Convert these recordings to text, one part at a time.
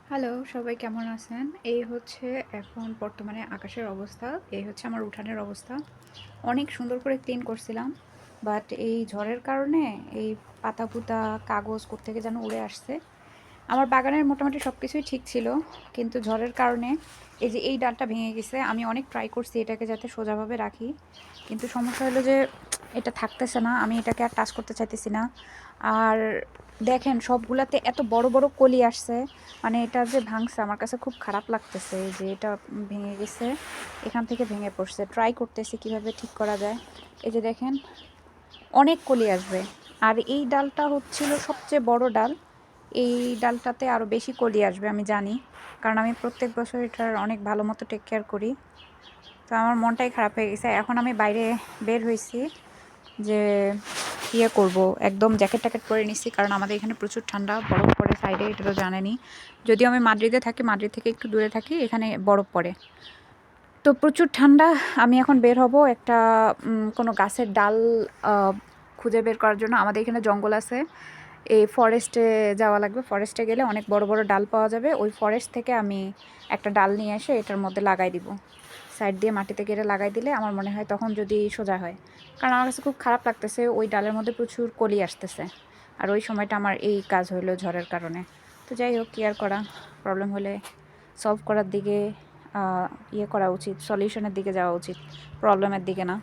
Hello, সবাই কেমন আছেন? এই হচ্ছে এখন বর্তমানে আকাশের অবস্থা। এই হচ্ছে আমার উঠানের অবস্থা। অনেক সুন্দর করে ক্লিন করছিলাম। বাট এই ঝড়ের কারণে এই পাতা-পুতা, কাগজ কোত্থেকে যেন উড়ে আসছে। আমার বাগানের মোটামুটি সবকিছুই ঠিক ছিল। কিন্তু ঝড়ের কারণে এই যে এই ডালটা ভেঙে গেছে। আমি অনেক ট্রাই করছি এটাকে যাতে সোজাভাবে রাখি। কিন্তু সমস্যা হলো যে এটা থাকতেছে না। আমি এটাকে আর টাচ করতে চাইতেছি না। আর দেখেন সবগুলাতে এত বড়, বড় কলি আসছে। মানে এটা যে ভাঙছে আমার কাছে খুব খারাপ লাগতেছে যে এটা ভেঙে গেছে। এখান থেকে ভেঙে পড়ছে। ট্রাই করতেছি কিভাবে ঠিক করা যায়। এই যে দেখেন অনেক কলি আসবে। আর এই ডালটা হচ্ছিল সবচেয়ে বড় ডাল। এই ডালটাতে আরও বেশি কলি আসবে আমি জানি। কারণ আমি প্রত্যেক বছর এটার অনেক ভালো মতো টেক কেয়ার করি। তো আমার মনটাই খারাপ হয়ে গেছে। এখন আমি বাইরে বের হইছি যে করব, একদম জ্যাকেট-ট্যাকেট পরে নিচ্ছি। কারণ আমাদের এখানে প্রচুর ঠান্ডা, বরফ পড়ে সাইডে, এটা তো জানেনই। যদিও আমি মাদ্রিদে থাকি, মাদ্রিদ থেকে একটু দূরে থাকি, এখানে বরফ পড়ে। তো প্রচুর ঠান্ডা। আমি এখন বের হব একটা কোনো গাছের ডাল আ খুঁজে বের করার জন্য। আমাদের এখানে জঙ্গল আছে। এই ফরেস্টে যাওয়া লাগবে। ফরেস্টে গেলে অনেক বড়, বড় ডাল পাওয়া যাবে। ওই ফরেস্ট থেকে আমি একটা ডাল নিয়ে এসে এটার মধ্যে লাগাই দিব। সাইড দিয়ে মাটিতে কেটে লাগাই দিলে আমার মনে হয় তখন যদি সোজা হয়। কারণ আমার কাছে খুব খারাপ লাগতেছে ওই ডালের মধ্যে প্রচুর কলি আসতেছে। আর ওই সময়টা আমার এই কাজ হইলো ঝড়ের কারণে। তো যাই হোক কি আর করা, প্রবলেম হলে সলভ করার দিকে করা উচিত, সলিউশনের দিকে যাওয়া উচিত, প্রবলেমের দিকে না।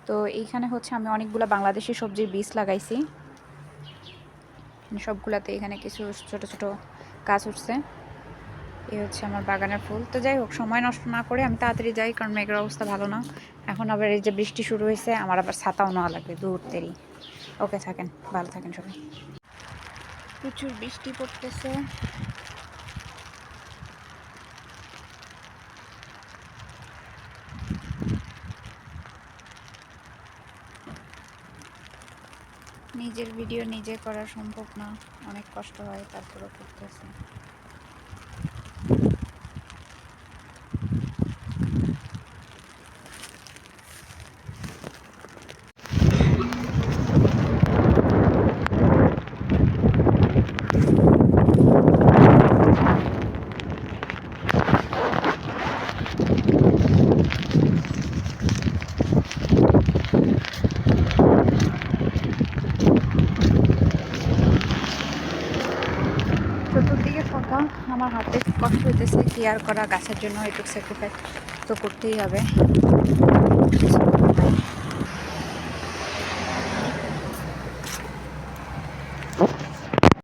তো এইখানে হচ্ছে আমি অনেকগুলো বাংলাদেশি সবজির বীজ লাগাইছি। সবগুলাতে এখানে কিছু ছোট ছোট গাছ উঠছে। এই হচ্ছে আমার বাগানের ফুল। তো যাই হোক সময় নষ্ট না করে আমি তাড়াতাড়ি যাই, কারণ মেঘের অবস্থা ভালো না। এখন আবার এই যে বৃষ্টি শুরু হয়েছে, আমার আবার ছাতাও নেওয়া লাগবে দূর দেরি। ওকে, থাকেন, ভালো থাকেন সবাই। প্রচুর বৃষ্টি পড়তেছে। নিজের ভিডিও নিজে করা সম্ভব না, অনেক কষ্ট হয়, তারপরেও করতেছে। চতুর্দিকে ফাঁকা, আমার হাতে কষ্ট হইতেছে, কি আর করা, গাছের জন্য একটু স্যাক্রিফাইস তো করতেই হবে।